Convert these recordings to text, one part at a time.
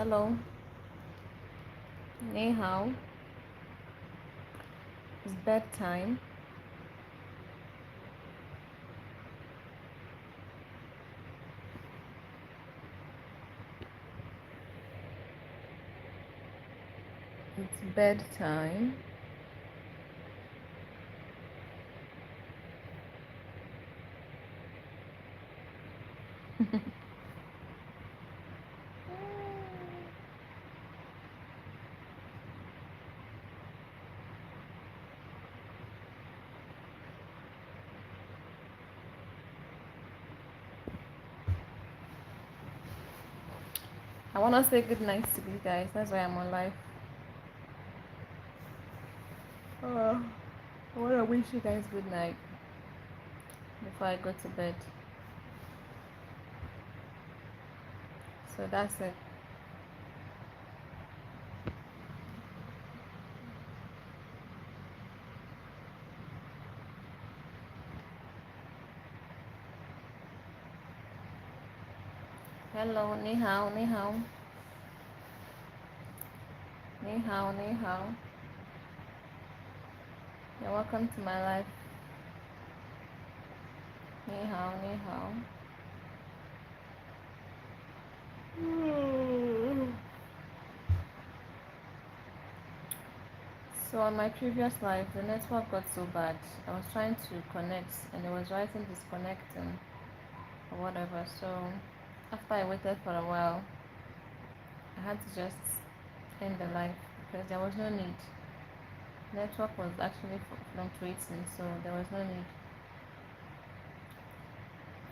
Hello, ni hao. It's bedtime. It's bedtime. I want to say good night to you guys. That's why I'm on live. I want to wish you guys good night before I go to bed. So that's it. Hello, ni hao, ni hao. Ni hao, ni hao. You're welcome to my life. Ni hao, ni hao. So on my previous life, the network got so bad. I was trying to connect and it was writing disconnecting or whatever. So after I waited for a while, I had to just end the live because there was no need. Network was actually fluctuating, so there was no need.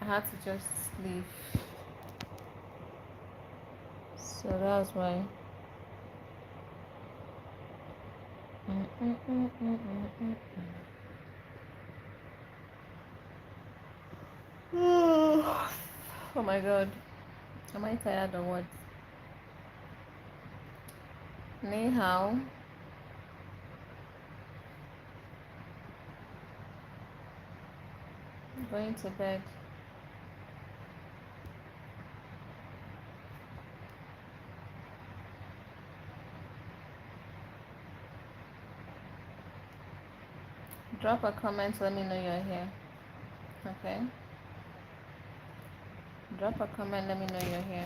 I had to just leave. So that's why. Oh my god. Am I tired or what? Ni hao. Going to bed. Drop a comment, let me know you're here. Okay? Drop a comment, let me know you're here.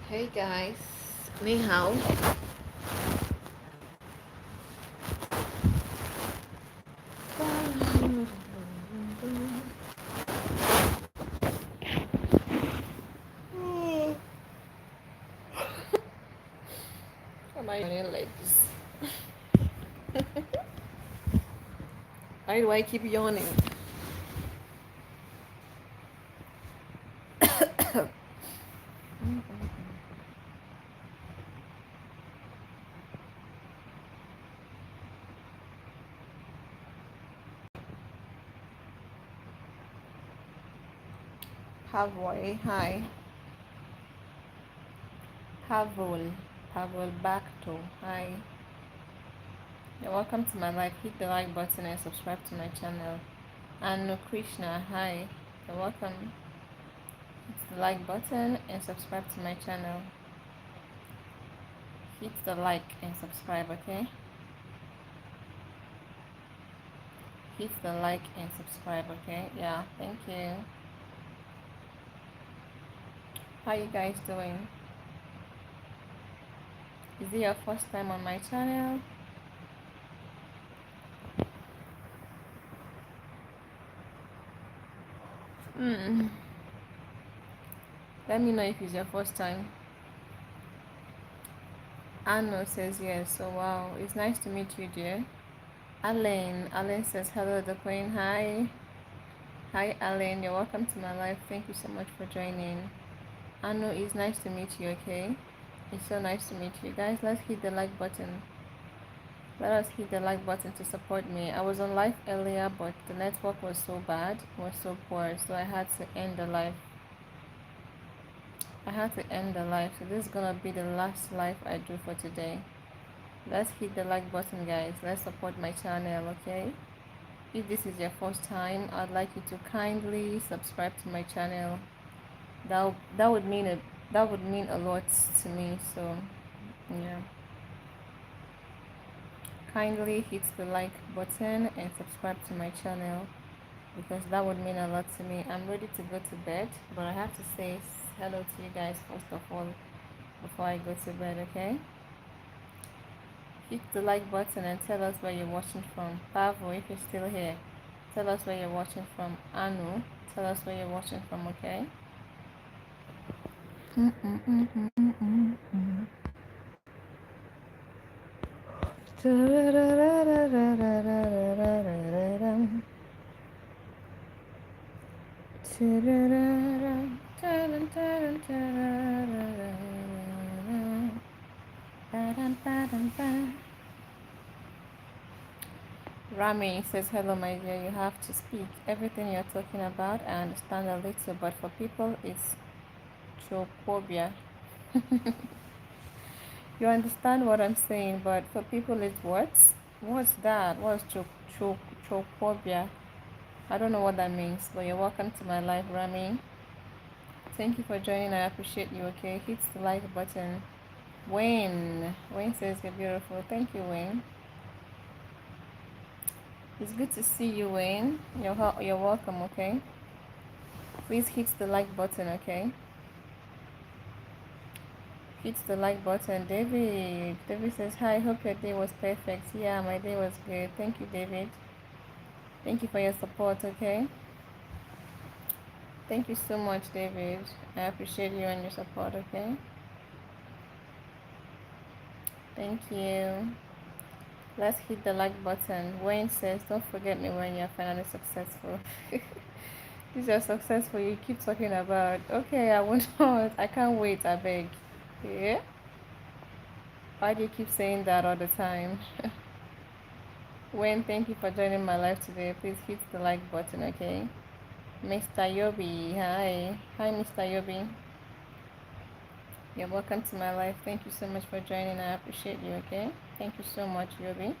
Hey guys, ni hao. Am I yawning like this? Why do I keep yawning? Havoi, hi. Pavol, Pavol Bacto, hi. You're welcome to my life. Hit the like button and subscribe to my channel. And Krishna, hi. You're welcome. Hit the like button and subscribe to my channel. Hit the like and subscribe, okay? Hit the like and subscribe, okay? Yeah, thank you. How you guys doing? Is it your first time on my channel? Let me know if it's your first time. Anno says yes. So wow, it's nice to meet you, dear. Alan says hello, the queen. Hi. Hi, Alan. You're welcome to my life. Thank you so much for joining. Anu, it's nice to meet you, okay? It's so nice to meet you. Guys, let's hit the like button. Let us hit the like button to support me. I was on live earlier, but the network was so bad, was so poor, so I had to end the live. So this is gonna be the last live I do for today. Let's hit the like button, guys. Let's support my channel, okay? If this is your first time, I'd like you to kindly subscribe to my channel. That would mean a lot to me. So yeah, kindly hit the like button and subscribe to my channel because that would mean a lot to me. I'm ready to go to bed, but I have to say hello to you guys first of all before I go to bed, okay? Hit the like button and tell us where you're watching from. Pavo, if you're still here, tell us where you're watching from. Anu, tell us where you're watching from, okay? Rami says, hello, my dear. You have to speak. Everything you're talking about, I understand a little, but for people, it's trophobia. You understand what I'm saying, but for people, it's what? What's that? What's trophobia? I don't know what that means, but you're welcome to my life, Rami. Thank you for joining. I appreciate you, okay? Hit the like button. Wayne says you're beautiful. Thank you, Wayne. It's good to see you, Wayne. You're welcome, okay? Please hit the like button, okay? Hit the like button. David says, hi, hope your day was perfect. Yeah, my day was good. Thank you, David. Thank you for your support, okay? Thank you so much, David. I appreciate you and your support, okay? Thank you. Let's hit the like button. Wayne says, don't forget me when you're finally successful. If you're successful, you keep talking about, okay, I will not. I can't wait, I beg. Yeah? Why do you keep saying that all the time? Wayne, thank you for joining my live today. Please hit the like button, okay? Mr. Yobi, hi. Hi, Mr. Yobi. You're welcome to my life. Thank you so much for joining. I appreciate you, okay? Thank you so much, Yobi.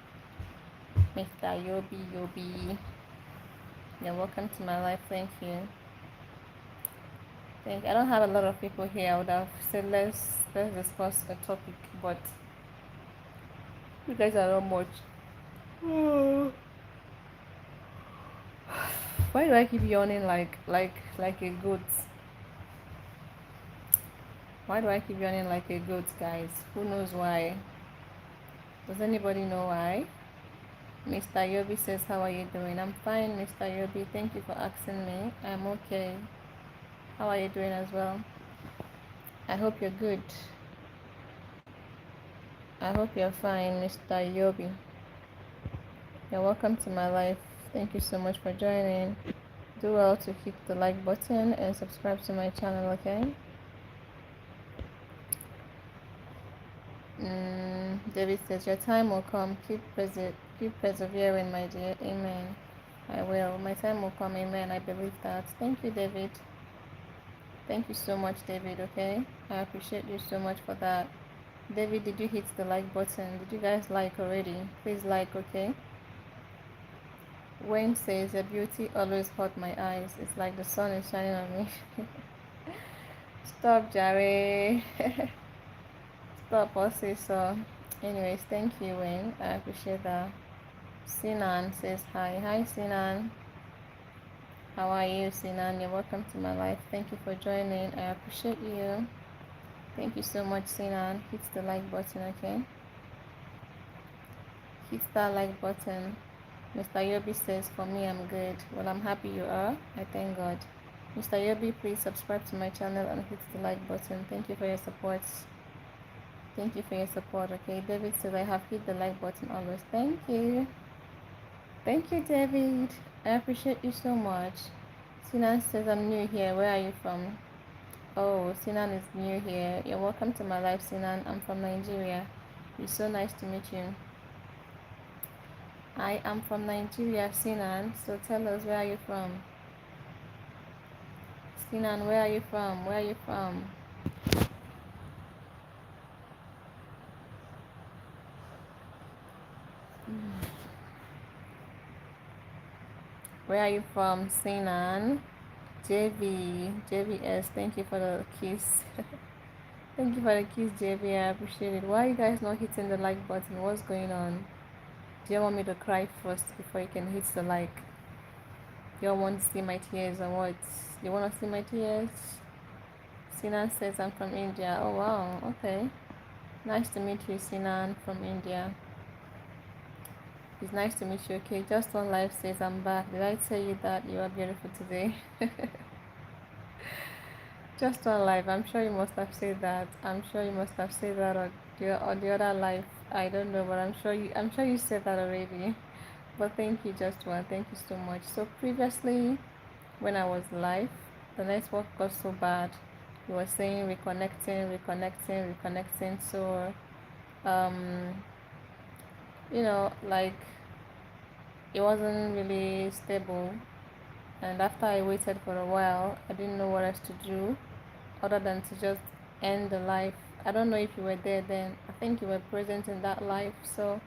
Mr. Yobi. You're welcome to my life. Thank you. I don't have a lot of people here. I would have said let's discuss a topic, but you guys are not much. Why do I keep yawning like a goat? Why do I keep yawning like a goat, guys? Who knows why? Does anybody know why? Mr. Yobi says, how are you doing? I'm fine, Mr. Yobi. Thank you for asking me. I'm okay. How are you doing as well? I hope you're good. I hope you're fine, Mr. Yobi. You're welcome to my life. Thank you so much for joining. Do well to hit the like button and subscribe to my channel, okay? David says, your time will come. Keep persevering, my dear. Amen. I will. My time will come. Amen. I believe that. Thank you, David. Thank you so much, David, okay? I appreciate you so much for that. David, did you hit the like button? Did you guys like already? Please like, okay? Wayne says, your beauty always caught my eyes. It's like the sun is shining on me. Stop, Jerry. Stop, I'll say so. Anyways, thank you, Wayne. I appreciate that. Sinan says hi. Hi, Sinan. How are you, Sinan? You're welcome to my life. Thank you for joining. I appreciate you. Thank you so much, Sinan. Hit the like button, okay? Hit that like button. Mr. Yobi says, for me, I'm good. Well, I'm happy you are. I thank God. Mr. Yobi, please subscribe to my channel and hit the like button. Thank you for your support. Thank you for your support, okay? David says, I have hit the like button always. Thank you. Thank you, David. I appreciate you so much. Sinan says, I'm new here. Where are you from? Oh, Sinan is new here. You're welcome to my life, Sinan. I'm from Nigeria. It's so nice to meet you. I am from Nigeria, Sinan. So tell us, where are you from? Sinan, where are you from? Where are you from? Where are you from, Sinan? JVS, thank you for the kiss. Thank you for the kiss, JV. I appreciate it. Why are you guys not hitting the like button? What's going on? Do you want me to cry first before you can hit the like? You all want to see my tears or what? You want to see my tears? Sinan says I'm from India. Oh wow, okay. Nice to meet you, Sinan from India. It's nice to meet you. Okay, just one life says I'm back. Did I tell you that you are beautiful today? Just one life. I'm sure you must have said that. I'm sure you must have said that on the other life. I don't know, but I'm sure you said that already. But thank you, just one. Thank you so much. So previously, when I was live, the network got so bad. You were saying reconnecting. So, um, like it wasn't really stable. And after I waited for a while, I didn't know what else to do other than to just end the life. I don't know if you were there then. I think you were present in that life. So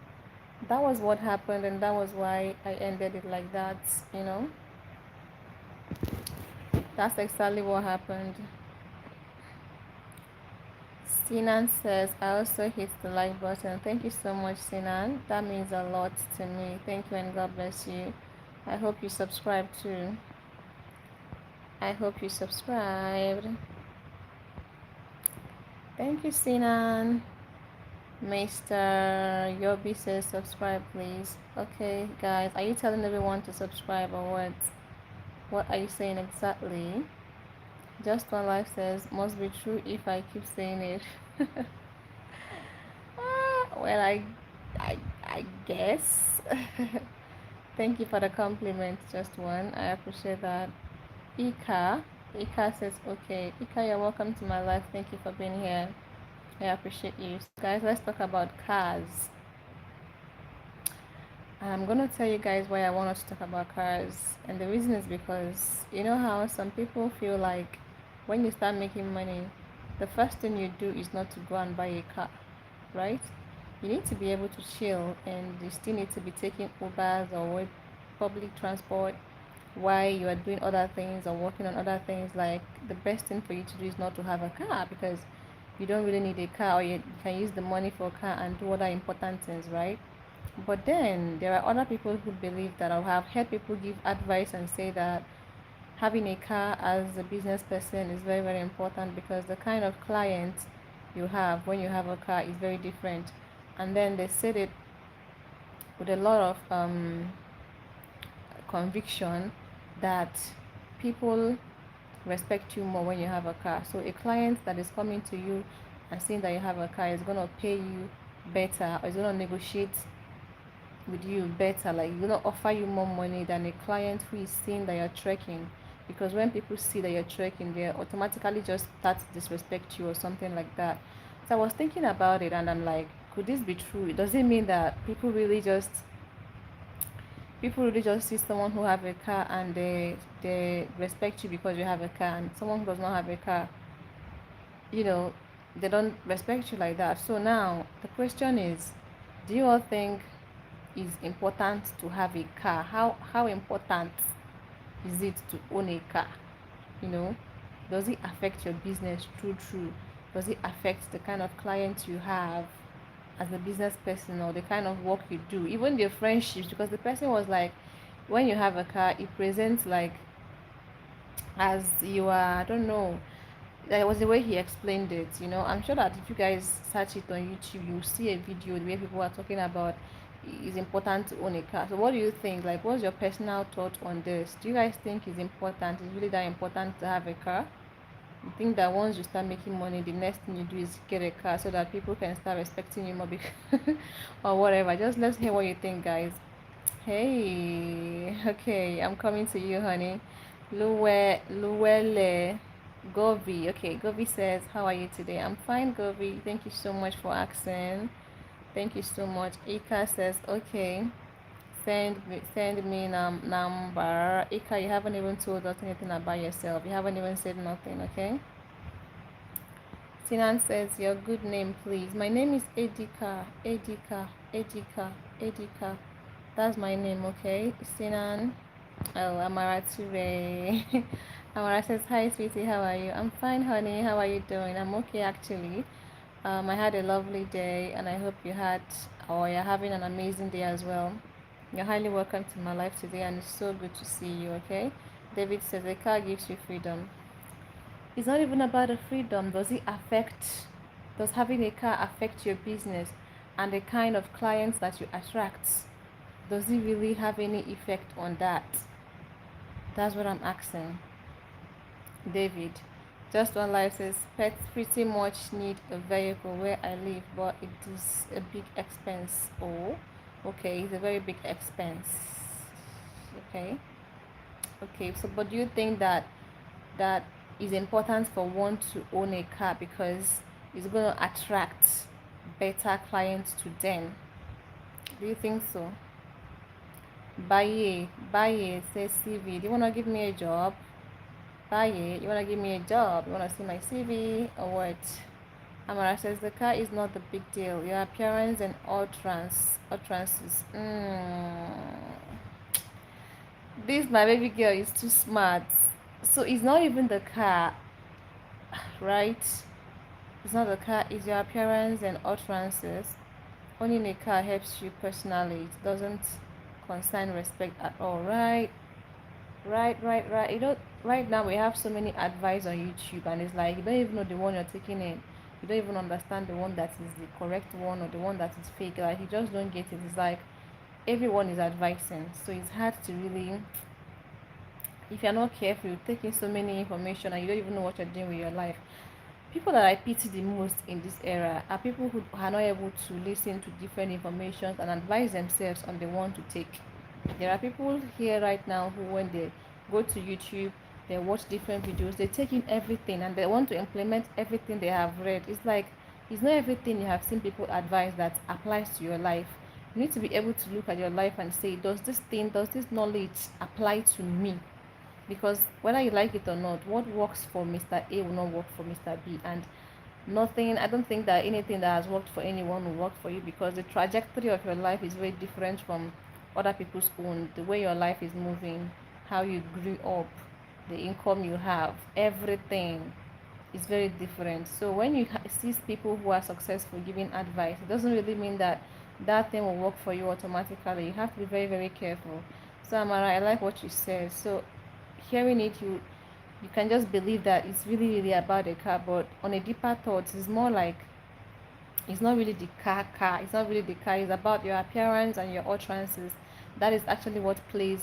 that was what happened, and that was why I ended it like that. You know, that's exactly what happened. Sinan says, I also hit the like button. Thank you so much, Sinan. That means a lot to me. Thank you and God bless you. I hope you subscribe too. I hope you subscribed. Thank you, Sinan. Mr. Yobi says, subscribe, please. Okay, guys, are you telling everyone to subscribe or what? What are you saying exactly? Just one life says, must be true if I keep saying it. Well, I guess. Thank you for the compliment, just one. I appreciate that. Ika, Ika says, okay. Ika, you're welcome to my life. Thank you for being here. I appreciate you. So guys, let's talk about cars. I'm gonna tell you guys why I want us to talk about cars, and the reason is because you know how some people feel like when you start making money, the first thing you do is not to go and buy a car, right? You need to be able to chill, and you still need to be taking Ubers or public transport while you are doing other things or working on other things. Like the best thing for you to do is not to have a car because you don't really need a car, or you can use the money for a car and do other important things, right? But then there are other people who believe that, I have heard people give advice and say that having a car as a business person is very, very important because the kind of client you have when you have a car is very different. And then they said it with a lot of conviction that people respect you more when you have a car. So a client that is coming to you and seeing that you have a car is going to pay you better, or is going to negotiate with you better, like gonna offer you more money than a client who is seeing that you're trekking. Because when people see that you're trekking, they automatically just start to disrespect you or something like that. So I was thinking about it and I'm like, could this be true? Does it mean that people really just see someone who have a car and they respect you because you have a car, and someone who does not have a car, you know, they don't respect you like that. So now the question is, do you all think is important to have a car? How important is it to own a car? You know, does it affect your business? True. Does it affect the kind of clients you have as a business person, or the kind of work you do, even your friendships? Because the person was like, when you have a car, it presents like as you are, I don't know, that was the way he explained it. I'm sure that if you guys search it on YouTube, you'll see a video where people are talking about it's important to own a car. So what do you think? Like, what's your personal thought on this? Do you guys think it's important? It's really that important to have a car? You think that once you start making money, the next thing you do is get a car so that people can start respecting you more, because or whatever? Just let's hear what you think, guys. Hey, okay, I'm coming to you, honey. Luele Govi. Okay, Govi says, how are you today? I'm fine, Govi. Thank you so much for asking. Thank you so much. Ika says, okay. Send me number. Ika, you haven't even told us anything about yourself. You haven't even said nothing, okay? Sinan says, your good name, please. My name is Edika. Edika. Edika. Edika. That's my name, okay? Sinan. Oh, Amara Ture. Amara says, hi, sweetie. How are you? I'm fine, honey. How are you doing? I'm okay, actually. I had a lovely day, and I hope you had, or you're having an amazing day as well. You're highly welcome to my life today, and it's so good to see you, okay? David says, a car gives you freedom. It's not even about the freedom. Does having a car affect your business and the kind of clients that you attract? Does it really have any effect on that? That's what I'm asking. David. Just One Life says, pets pretty much need a vehicle where I live, but it is a big expense. Oh, okay, it's a very big expense. Okay, okay. So, but do you think that that is important for one to own a car because it's going to attract better clients to them? Do you think so? Baye says CV. Do you want to give me a job? Baye, you want to give me a job? You want to see my CV or what? Amara says the car is not the big deal. Your appearance and utterances. This my baby girl is too smart. So it's not even the car, right? It's not the car, it's your appearance and utterances. Owning a car helps you personally. It doesn't concern respect at all, right? Right. Right now we have so many advice on YouTube, and it's like you don't even know the one you're taking in. You don't even understand the one that is the correct one or the one that is fake. Like you just don't get it. It's like everyone is advising, so it's hard to really, if you're not careful, you're taking so many information and you don't even know what you're doing with your life. People that I pity the most in this era are people who are not able to listen to different information and advise themselves on the one to take. There are people here right now who, when they go to YouTube, they watch different videos, they take in everything and they want to implement everything they have read. It's like it's not everything you have seen people advise that applies to your life. You need to be able to look at your life and say, does this knowledge apply to me? Because whether you like it or not, what works for Mr. A will not work for Mr. B, and nothing, I don't think that anything that has worked for anyone will work for you, because the trajectory of your life is very different from other people's own. The way your life is moving, how you grew up, the income you have, everything is very different. So when you see people who are successful giving advice, it doesn't really mean that that thing will work for you automatically. You have to be very, very careful. So Amara, I like what you said. So hearing it, you can just believe that it's really, really about the car, but on a deeper thought, it's more like it's not really the car. It's not really the car. It's about your appearance and your utterances. That is actually what plays.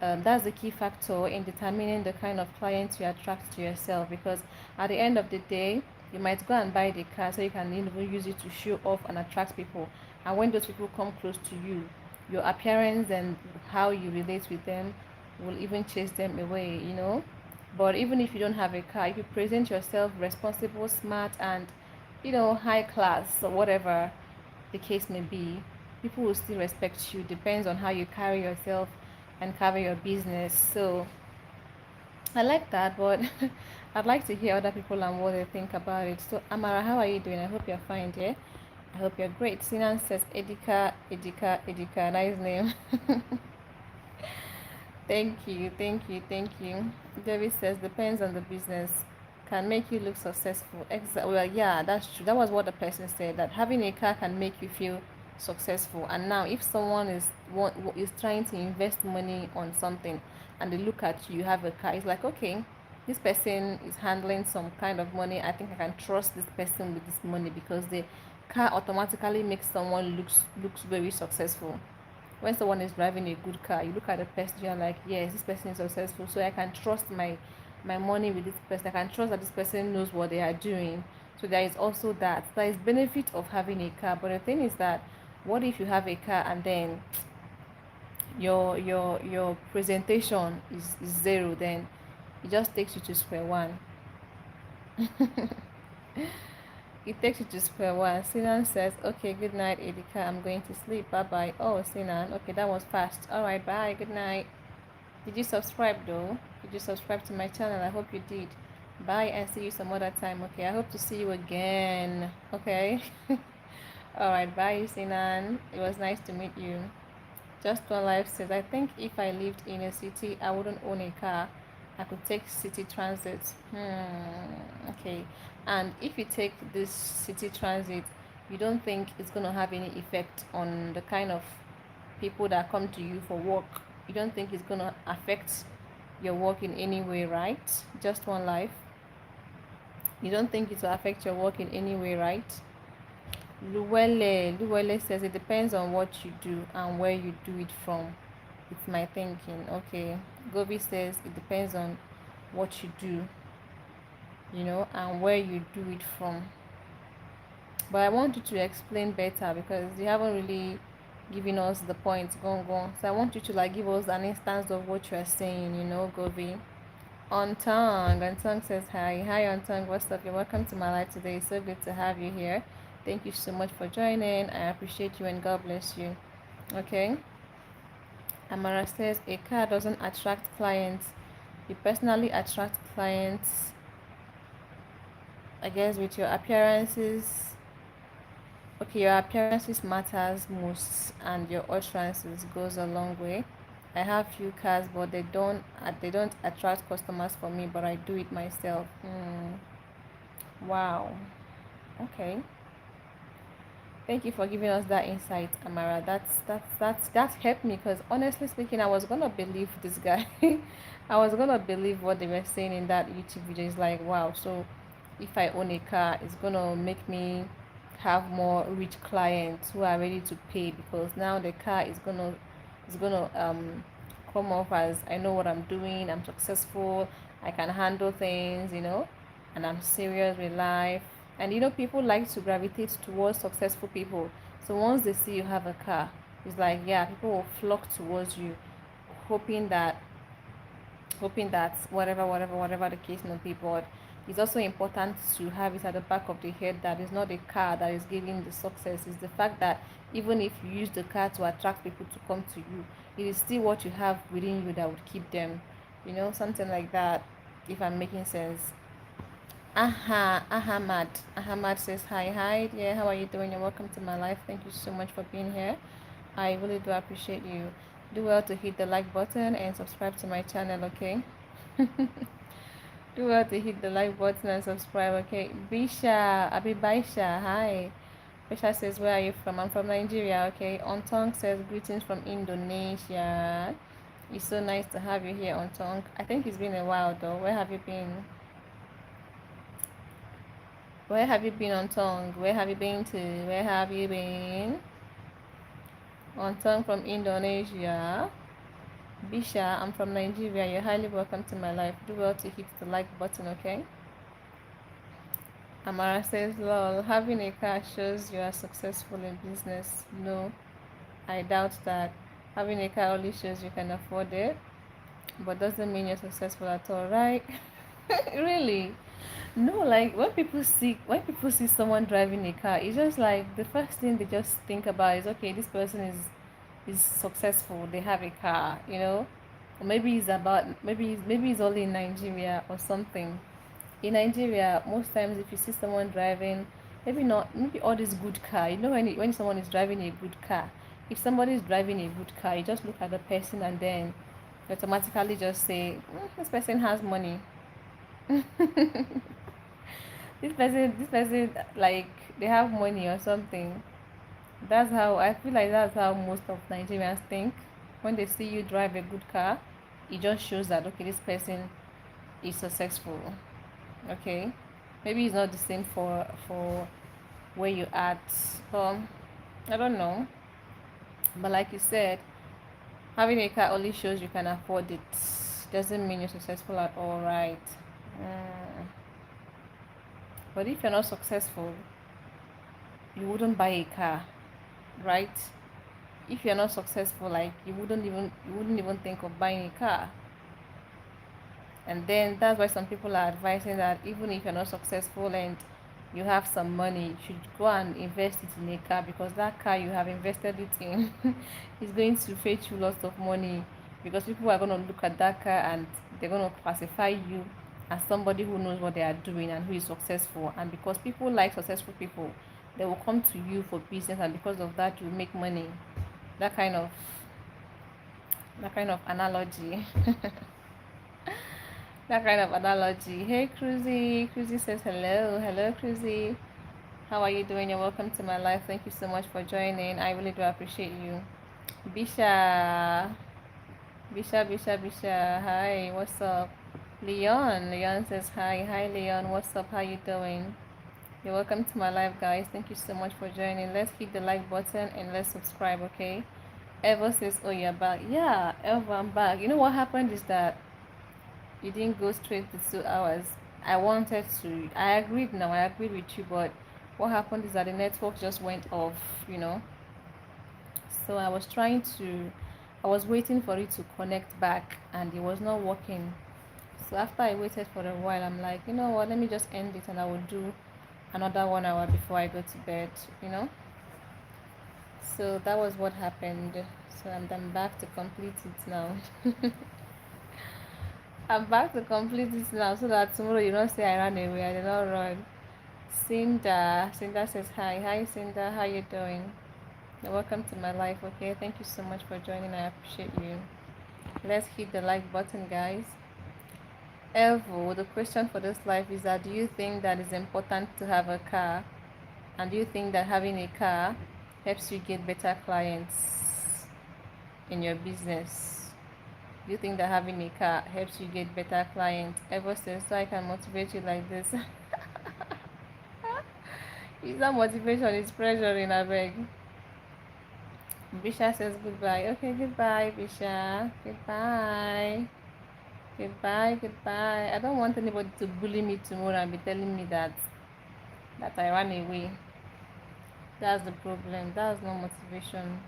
That's the key factor in determining the kind of clients you attract to yourself. Because at the end of the day, you might go and buy the car so you can even use it to show off and attract people. And when those people come close to you, your appearance and how you relate with them will even chase them away. But even if you don't have a car, if you present yourself responsible, smart, and high class or whatever the case may be, people will still respect you. Depends on how you carry yourself and carry your business. So I like that, but I'd like to hear other people and what they think about it. So Amara, how are you doing? I hope you're fine, dear. I hope you're great. Sinan says Edika, nice name. Thank you. David says depends on the business. Can make you look successful. Well, yeah, that's true. That was what the person said. That having a car can make you feel successful. And now, if someone is trying to invest money on something, and they look at you, you have a car, it's like, okay, this person is handling some kind of money. I think I can trust this person with this money, because the car automatically makes someone looks very successful. When someone is driving a good car, you look at the person, you're like, yes, this person is successful, so I can trust my money with this person. I can trust that this person knows what they are doing. So there is also that. There is benefit of having a car, but the thing is that, what if you have a car and then your presentation is zero, then it just takes you to square one. It takes you to square one. Sinan says, okay, good night, Edika. I'm going to sleep. Bye bye. Oh, Sinan. Okay, that was fast. All right, bye. Good night. Did you subscribe though? Did you subscribe to my channel? I hope you did. Bye and see you some other time. Okay, I hope to see you again. Okay. All right, bye, Sinan. It was nice to meet you. Just One Life says, I think if I lived in a city, I wouldn't own a car. I could take city transit. Okay. And if you take this city transit, you don't think it's going to have any effect on the kind of people that come to you for work? You don't think it's going to affect your work in any way, right? Just One Life. You don't think it will affect your work in any way, right? Luwele says it depends on what you do and where you do it from. It's my thinking. Okay. Gobi says it depends on what you do, and where you do it from. But I want you to explain better because you haven't really given us the point. Go. So I want you to like give us an instance of what you are saying, Gobi. On tongue says hi on tongue, what's up? You're welcome to my life today. It's so good to have you here. Thank you so much for joining. I appreciate you and God bless you. Okay. Amara says a car doesn't attract clients. You personally attract clients, I guess, with your appearances. Okay, your appearances matters most, and your utterances goes a long way. I have few cars, but they don't attract customers for me, but I do it myself. Wow. Okay. Thank you for giving us that insight, Amara. That's helped me because honestly speaking, I was gonna believe this guy. I was gonna believe what they were saying in that YouTube video. It's like, wow, so if I own a car, it's gonna make me have more rich clients who are ready to pay because now the car is gonna come off as I know what I'm doing, I'm successful, I can handle things, and I'm serious with life. And people like to gravitate towards successful people. So once they see you have a car, it's like, yeah, people will flock towards you, hoping that whatever the case may be. But it's also important to have it at the back of the head that it's not the car that is giving the success. It's the fact that even if you use the car to attract people to come to you, it is still what you have within you that would keep them, something like that, if I'm making sense. Ahmad says hi. Yeah, how are you doing? You're welcome to my life. Thank you so much for being here. I really do appreciate you. Do well to hit the like button and subscribe to my channel, okay? Do well to hit the like button and subscribe, okay? Baisha, hi. Baisha says, where are you from? I'm from Nigeria, okay? Ontong says, greetings from Indonesia. It's so nice to have you here, Ontong. I think it's been a while though. Where have you been? Where have you been, Ontong? Where have you been to? Where have you been? Ontong from Indonesia. Bisha, I'm from Nigeria. You're highly welcome to my life. Do well to hit the like button, okay? Amara says, lol, having a car shows you are successful in business. No, I doubt that. Having a car only shows you can afford it, but doesn't mean you're successful at all, right? Really? No, like when people see someone driving a car, it's just like the first thing they just think about is, okay, this person is successful, they have a car, or maybe it's only in Nigeria or something. In Nigeria, most times if you see someone driving, maybe all this good car, when someone is driving a good car, if somebody is driving a good car, you just look at the person and then automatically just say, this person has money. This person, like they have money or something. That's how I feel like that's how most of Nigerians think. When they see you drive a good car, it just shows that, okay, this person is successful. Okay, maybe it's not the same for where you at. Um, I don't know, but like you said, having a car only shows you can afford it. Doesn't mean you're successful at all, right? Mm. But if you're not successful, you wouldn't buy a car, right? if you're not successful, like you wouldn't even think of buying a car. And then that's why some people are advising that even if you're not successful and you have some money, you should go and invest it in a car, because that car you have invested it in is going to fetch you lots of money, because people are going to look at that car and they're going to classify you as somebody who knows what they are doing and who is successful. And because people like successful people, they will come to you for business, and because of that you make money. That kind of analogy. That kind of analogy. Hey, Cruzy. Cruzy says hello. Hello, Cruzy. How are you doing? You're welcome to my life. Thank you so much for joining. I really do appreciate you. Bisha. Bisha. Hi, what's up? Leon. Leon says hi. Hi, Leon. What's up? How you doing? You're welcome to my live, guys. Thank you so much for joining. Let's hit the like button and let's subscribe, okay? Eva says, oh, you're back. Yeah, Eva, I'm back. You know what happened is that you didn't go straight to 2 hours. I wanted to. I agreed now. I agreed with you, but what happened is that the network just went off. So I was trying to. I was waiting for it to connect back, and it was not working. So after I waited for a while, I'm like, you know what? Let me just end it, and I will do another 1 hour before I go to bed. So that was what happened. So I'm back to complete it now. I'm back to complete this now so that tomorrow you don't say I ran away. I did not run. Cinda says hi. Hi Cinda, how you doing? You're welcome to my life, okay? Thank you so much for joining. I appreciate you. Let's hit the like button, guys. Evo, the question for this life is that do you think that it's important to have a car? And do you think that having a car helps you get better clients in your business? Do you think that having a car helps you get better clients? Ever since so I can motivate you like this. Is that motivation? It's pressuring, I beg. Bisha says goodbye. Okay, goodbye, Bisha. Goodbye. Goodbye. I don't want anybody to bully me tomorrow and be telling me that I ran away. That's the problem. That's no motivation.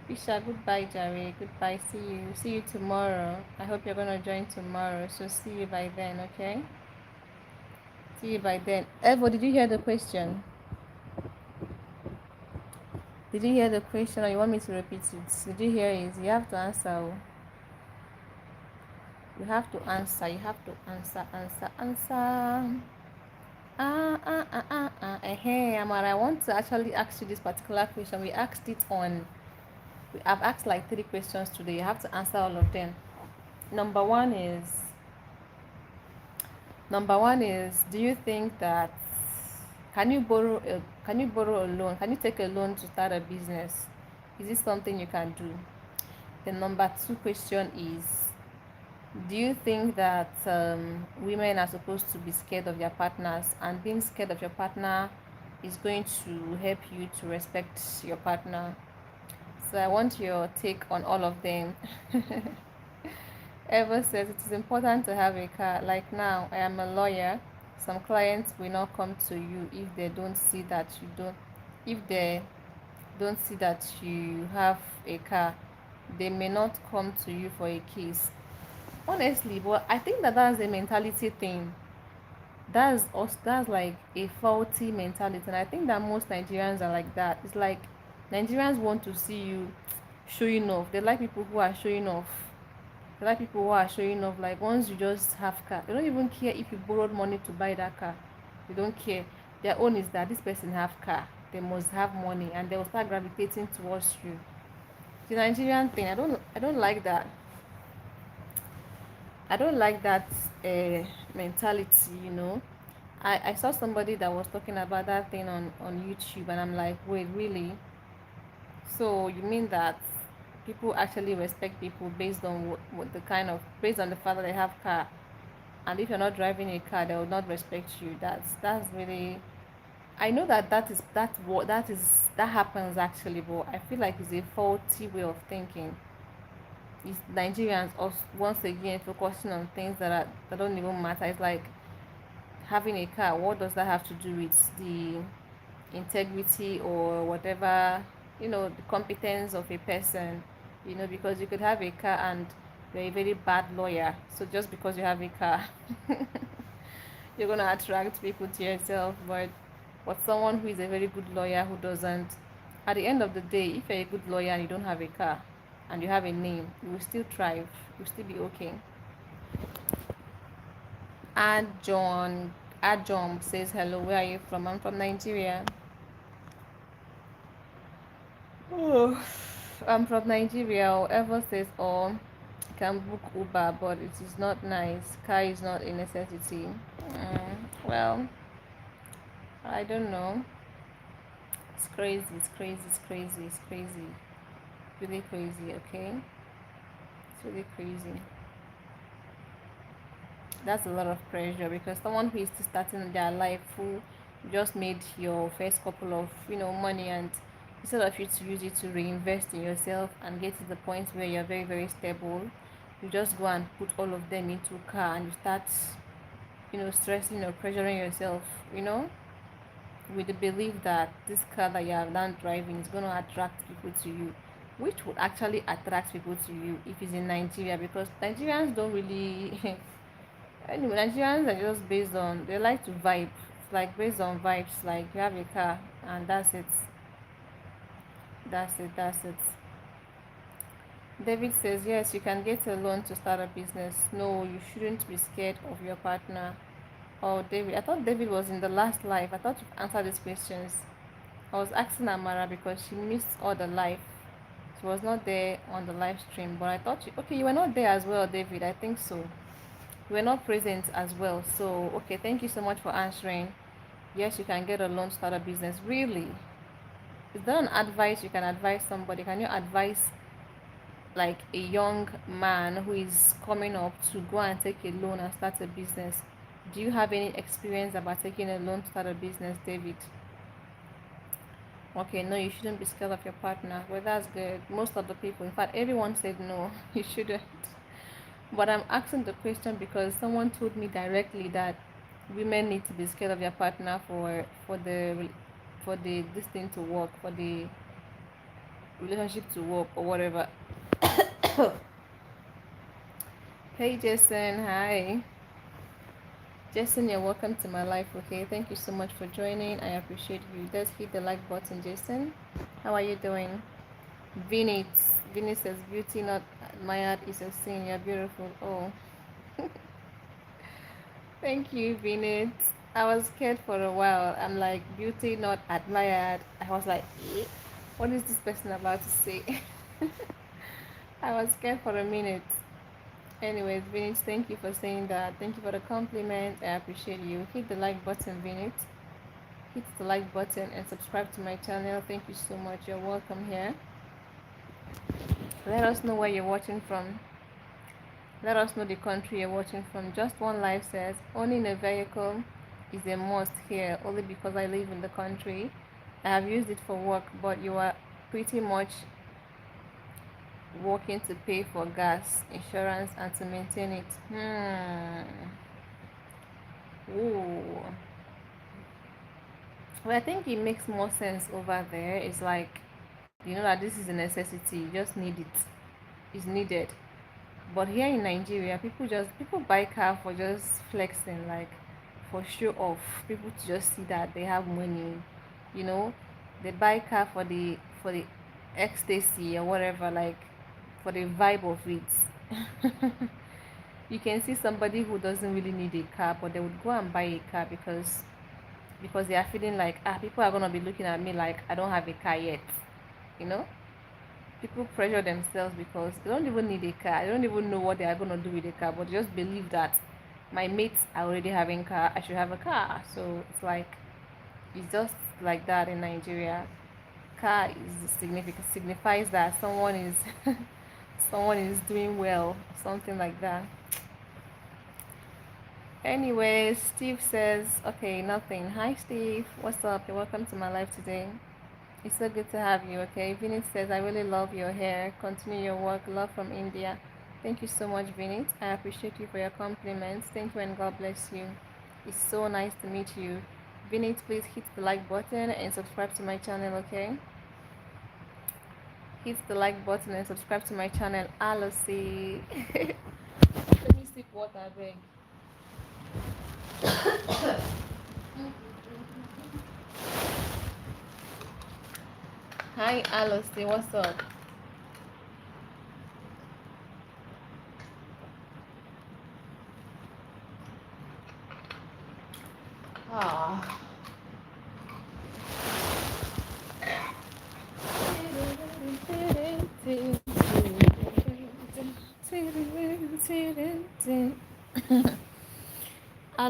Bisha, goodbye, Jerry. Goodbye. See you. See you tomorrow. I hope you're gonna join tomorrow. So see you by then, okay? See you by then. Evo, did you hear the question? Did you hear the question, or you want me to repeat it? Did you hear it? You have to answer. You have to answer. You have to answer. Hey, Amara, I want to actually ask you this particular question. We asked it on. I've asked like 3 questions today. You have to answer all of them. Number one is. Do you think that can you borrow a loan? Can you take a loan to start a business? Is this something you can do? The number two question is, do you think that women are supposed to be scared of their partners, and being scared of your partner is going to help you to respect your partner? So I want your take on all of them. Ever says it is important to have a car. Like now, I am a lawyer. Some clients will not come to you if they don't see that you have a car. They may not come to you for a case. Honestly, but I think that that's a mentality thing. That's us. That's like a faulty mentality, and I think that most Nigerians are like that. It's like Nigerians want to see you showing off. They like people who are showing off. They like people who are showing off. Like once you just have car, they don't even care if you borrowed money to buy that car. They don't care. Their own is that this person have car. They must have money, and they will start gravitating towards you. The Nigerian thing. I don't like that. I don't like that mentality. I saw somebody that was talking about that thing on YouTube, and I'm like, wait, really? So you mean that people actually respect people based on based on the fact that they have car, and if you're not driving a car, they will not respect you. That's really. I know that happens actually, but I feel like it's a faulty way of thinking. It's Nigerians also, once again, focusing on things that don't even matter. It's like having a car. What does that have to do with the integrity or whatever the competence of a person, because you could have a car and you're a very bad lawyer. So just because you have a car, you're going to attract people to yourself. But someone who is a very good lawyer who doesn't, at the end of the day, if you're a good lawyer and you don't have a car and you have a name, you will still thrive, you'll still be okay. John Ajom says hello. Where are you from? I'm from Nigeria. Oh, I'm from Nigeria. Whoever says can book Uber, but it is not nice. Car is not a necessity. Well, I don't know. It's crazy. It's crazy. It's crazy. It's crazy. Really crazy. Okay, it's really crazy. That's a lot of pressure because someone who is still starting their life, who just made your first couple of money, and instead of you to use it to reinvest in yourself and get to the point where you're very very stable, you just go and put all of them into a car and you start stressing or pressuring yourself, with the belief that this car that you have done driving is going to attract people to you, which would actually attract people to you if it's in Nigeria, because Nigerians don't really anyway, Nigerians are just based on, they like to vibe. It's like based on vibes, like you have a car and that's it. That's it. David says, yes, you can get a loan to start a business. No, you shouldn't be scared of your partner. Oh, David, I thought David was in the last live. I thought you answered these questions. I was asking Amara because she missed all the live. She was not there on the live stream, but I thought okay, you were not there as well, David. I think so. You were not present as well. So, okay, thank you so much for answering. Yes, you can get a loan to start a business. Really? Is there an advice you can advise somebody? Can you advise like a young man who is coming up to go and take a loan and start a business? Do you have any experience about taking a loan to start a business, David? Okay, no, you shouldn't be scared of your partner. Well, that's good. Most of the people, in fact, everyone said no, you shouldn't. But I'm asking the question because someone told me directly that women need to be scared of their partner for the this thing to work, for the relationship to work or whatever. Hey Jason, hi. Jason, you're welcome to my life, okay? Thank you so much for joining. I appreciate you. Just hit the like button, Jason. How are you doing? Vinit. Vinit says beauty not admired is a sin. You're beautiful. Oh. Thank you, Vinit. I was scared for a while. I'm like, beauty not admired. I was like, eh? What is this person about to say? I was scared for a minute. Anyways, Vinit, thank you for saying that. Thank you for the compliment. I appreciate you. Hit the like button, Vinit. Hit the like button and subscribe to my channel. Thank you so much. You're welcome here. Let us know where you're watching from. Let us know the country you're watching from. Just One Life says, owning a vehicle is a must here only because I live in the country. I have used it for work, but you are pretty much working to pay for gas, insurance, and to maintain it. Ooh. Well, I think it makes more sense over there. It's like, that this is a necessity. You just need it. It's needed. But here in Nigeria, people buy car for just flexing, like for show off. People to just see that they have money, you know. They buy car for the ecstasy or whatever, like for the vibe of it. You can see somebody who doesn't really need a car, but they would go and buy a car because they are feeling like people are gonna be looking at me like I don't have a car yet, you know. People pressure themselves because they don't even need a car. They don't even know what they are going to do with a car, but just believe that my mates are already having car, I should have a car. So it's like, it's just like that in Nigeria. Car is signifies that someone is someone is doing well, something like that. Anyway, Steve says, okay, nothing. Hi Steve, what's up? You're welcome to my life today. It's so good to have you, okay? Vinit says, I really love your hair. Continue your work. Love from India. Thank you so much, Vinit. I appreciate you for your compliments. Thank you and God bless you. It's so nice to meet you. Vinit, please hit the like button and subscribe to my channel, okay? hit the like button and subscribe to my channel. Alosi. Let me sip water, beg. Hi, Alosi. What's up? Ah.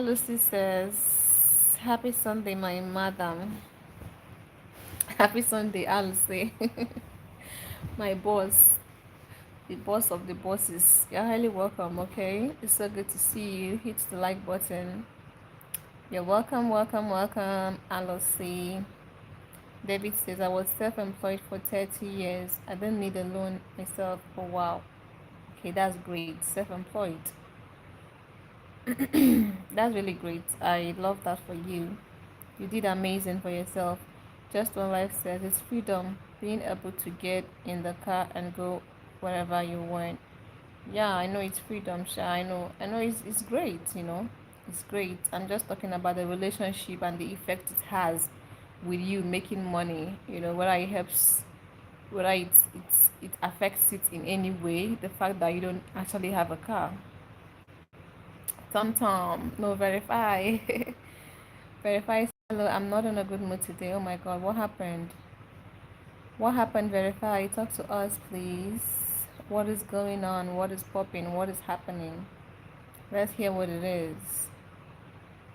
Lucy says, "Happy Sunday, my madam." Happy Sunday, Lucy. My boss, the boss of the bosses. You're highly welcome. Okay, it's so good to see you. Hit the like button. You're welcome, welcome, welcome, Lucy. David says, "I was self-employed for 30 years. I don't need a loan myself." Oh wow. Okay, that's great. Self-employed. That's really great. I love that for you. You did amazing for yourself. Just what life says, it's freedom. Being able to get in the car and go wherever you want. Yeah, I know it's freedom, Sha. I know it's great, It's great. I'm just talking about the relationship and the effect it has with you making money, whether it helps, whether it affects it in any way, the fact that you don't actually have a car. Tom Tom, no, verify. Verify. Hello, I'm not in a good mood today. Oh my god, what happened? What happened, Verify? Talk to us, please. What is going on? What is popping? What is happening? Let's hear what it is.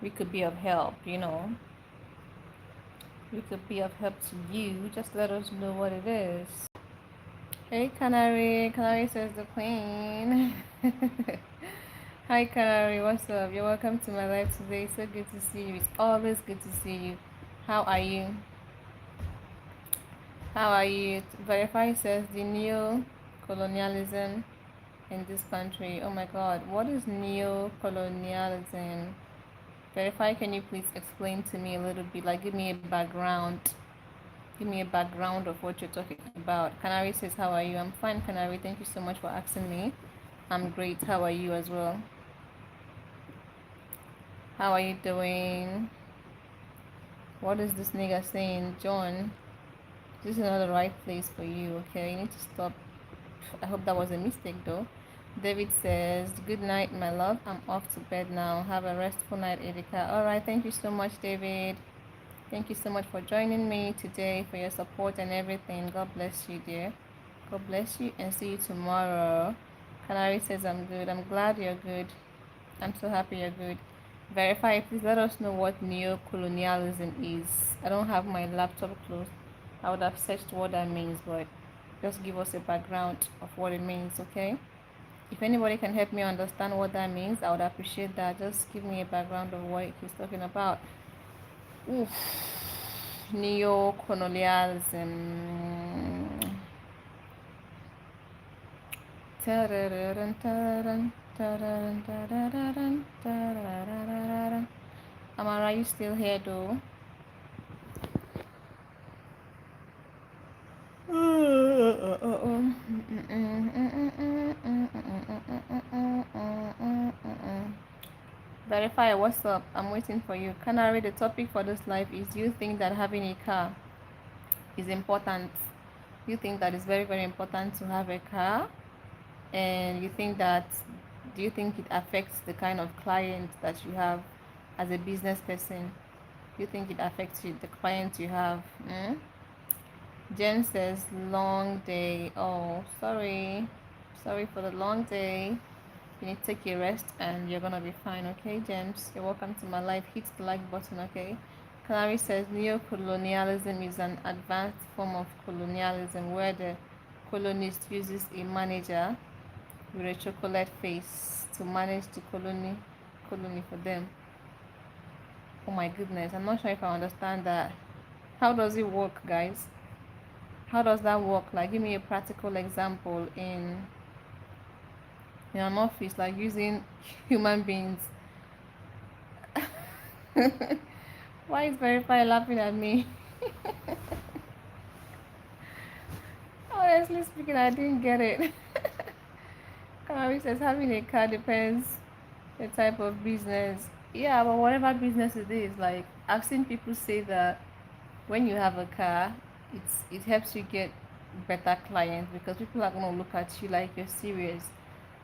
We could be of help. We could be of help to you. Just let us know what it is. Hey, Canary. Canary says the queen. Hi, Canary. What's up? You're welcome to my life today. So good to see you. It's always good to see you. How are you? How are you? Verify says the neo-colonialism in this country. Oh my god, what is neo-colonialism? Verify, can you please explain to me a little bit? Like, give me a background. Give me a background of what you're talking about. Canary says, how are you? I'm fine, Canary. Thank you so much for asking me. I'm great. How are you as well? How are you doing? What is this nigga saying? John, this is not the right place for you, okay? You need to stop. I hope that was a mistake though. David says, "Good night, my love. I'm off to bed now. Have a restful night, Edika." All right. Thank you so much, David. Thank you so much for joining me today, for your support and everything. God bless you, dear. God bless you and see you tomorrow. Canary says, "I'm good. I'm glad you're good. I'm so happy you're good." Verify, please let us know what neo-colonialism is. I don't have my laptop closed. I would have searched what that means, but just give us a background of what it means, okay? If anybody can help me understand what that means, I would appreciate that. Just give me a background of what he's talking about. Oof. Neo-colonialism. Amara, you still here though? Verify, what's up? I'm waiting for you. Canary, the topic for this live is, do you think that having a car is important? You think that it's very, very important to have a car? And do you think it affects the kind of client that you have as a business person? Do you think it affects you, the client you have? Jen says, long day. Oh, sorry. Sorry for the long day. You need to take a rest and you're gonna be fine, okay, James? You're welcome to my life. Hit the like button, okay? Clary says neo-colonialism is an advanced form of colonialism where the colonist uses a manager with a chocolate face to manage the colony for them. Oh my goodness, I'm not sure if I understand that. How does it work, guys? How does that work? Like, give me a practical example in an office, like using human beings. Why is Verify laughing at me? Oh Honestly speaking, I didn't get it. Canary says having a car depends the type of business. Yeah, but whatever business it is, like I've seen people say that when you have a car, it helps you get better clients because people are gonna look at you like you're serious,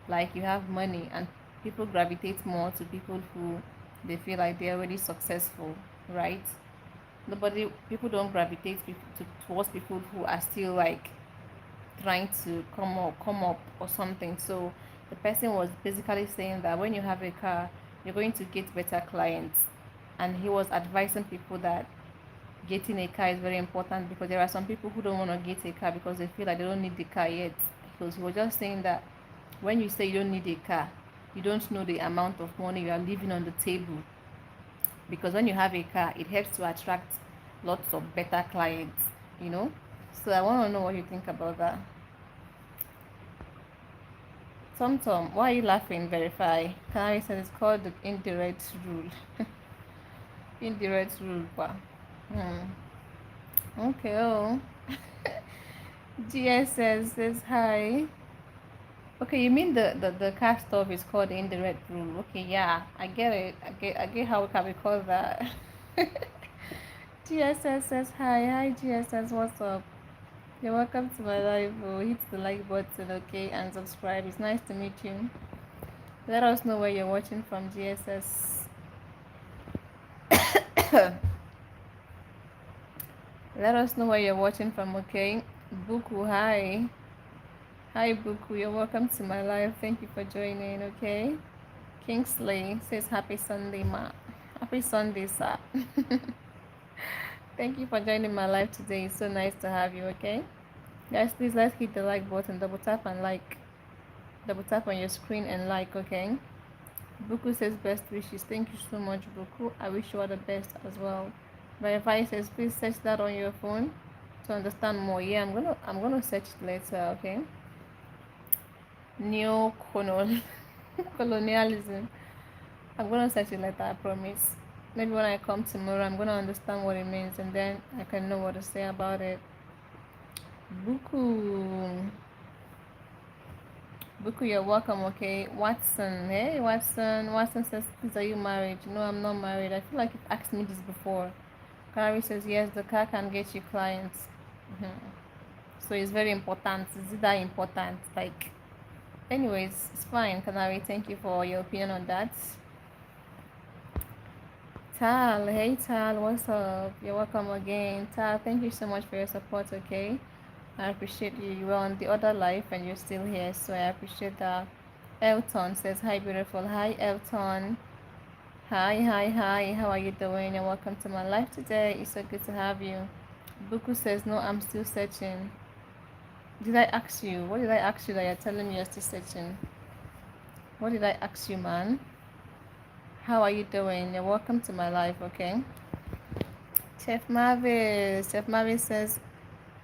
like you have money, and people gravitate more to people who they feel like they're already successful, right? Nobody, people don't gravitate towards people who are still like trying to come up or something. So the person was basically saying that when you have a car, you're going to get better clients, and he was advising people that getting a car is very important because there are some people who don't want to get a car because they feel like they don't need the car yet. Because he was just saying that when you say you don't need a car, you don't know the amount of money you are leaving on the table. Because when you have a car, it helps to attract lots of better clients, you know. So I want to know what you think about that. Tom Tom, why are you laughing? Verify. Canary said it's called the indirect rule. Indirect rule, pa. Okay, oh. GSS says hi. Okay, you mean the car stuff is called the indirect rule. Okay, yeah, I get it. I get how it can be called that. GSS says hi. Hi GSS, what's up? You're welcome to my live. Oh, hit the like button, okay, and subscribe. It's nice to meet you. Let us know where you're watching from, GSS. Let us know where you're watching from, okay? Buku, hi. Hi, Buku. You're welcome to my live. Thank you for joining, okay? Kingsley says happy Sunday, ma. Happy Sunday, sir. Thank you for joining my live today. It's so nice to have you, okay? Guys, please let's hit the like button. Double tap and like. Double tap on your screen and like, okay? Buku says best wishes. Thank you so much, Buku. I wish you all the best as well. Verify says please search that on your phone to understand more. Yeah, I'm gonna search it later, okay? Neo colonialism. I'm gonna search it later, I promise. Maybe when I come tomorrow I'm gonna understand what it means and then I can know what to say about it. Buku. Buku, you're welcome, okay? Watson, hey Watson. Watson says, please, are you married? No, I'm not married. I feel like you've asked me this before. Canary says, yes, the car can get you clients. So it's very important. Is it that important? Like, anyways, it's fine, Canary. Thank you for your opinion on that. Tal, hey Tal, what's up? You're welcome again. Tal, thank you so much for your support, okay? I appreciate you. You were on the other life and you're still here, so I appreciate that. Elton says, hi, beautiful. Hi, Elton. Hi, hi, hi. How are you doing? And welcome to my life today. It's so good to have you. Buku says, no, I'm still searching. Did I ask you? What did I ask you that you're telling me you're still searching? What did I ask you, man? How are you doing? You're welcome to my life, okay? Chef Mavis says,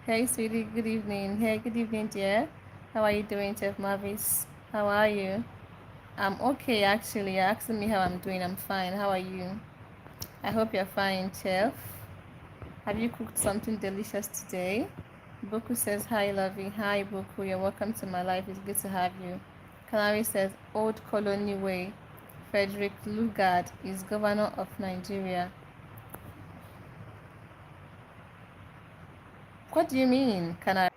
hey, sweetie, good evening. Hey, good evening, dear. How are you doing, Chef Mavis? How are you? I'm okay, actually. You're asking me how I'm doing. I'm fine. How are you? I hope you're fine, Chef. Have you cooked something delicious today? Boku says, hi, lovey. Hi, Boku. You're welcome to my life. It's good to have you. Canary says, Old Colony Way. Frederick Lugard is governor of Nigeria. What do you mean, Canary?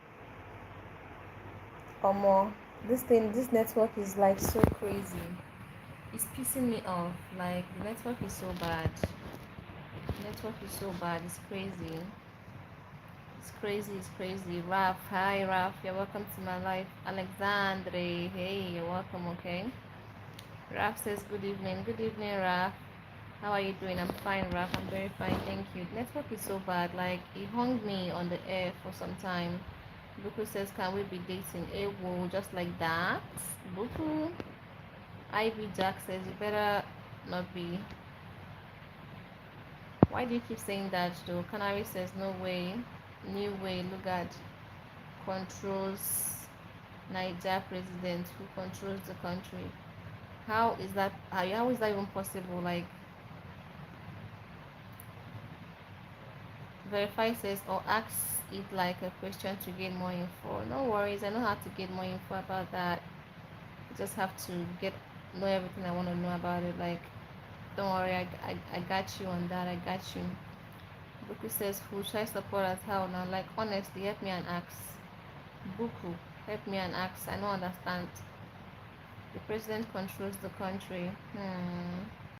Omo, this network is like so crazy. It's pissing me off. Like, the network is so bad. The network is so bad. It's crazy. It's crazy, it's crazy. Raf, hi Raf, you're welcome to my life. Alexandre, hey, you're welcome, okay? Raf says good evening. Good evening, Raf. How are you doing? I'm fine, Raf. I'm very fine, thank you. Network is so bad, like it hung me on the air for some time. Buku says, can we be dating? Whoa, just like that? Buku. Ivy Jack says, you better not be. Why do you keep saying that though? Canary says, no way. New way, look at controls Niger president who controls the country. How is that? How is that, how is that even possible? Like, Verify says, or ask it like a question to get more info. No worries, I know how to get more info about that. I just have to get know everything I want to know about it. Like, don't worry, I got you on that. I got you. Buku says, who should I support as hell now? Like, honestly, help me and ask. Buku, help me and ask. I don't understand. The president controls the country.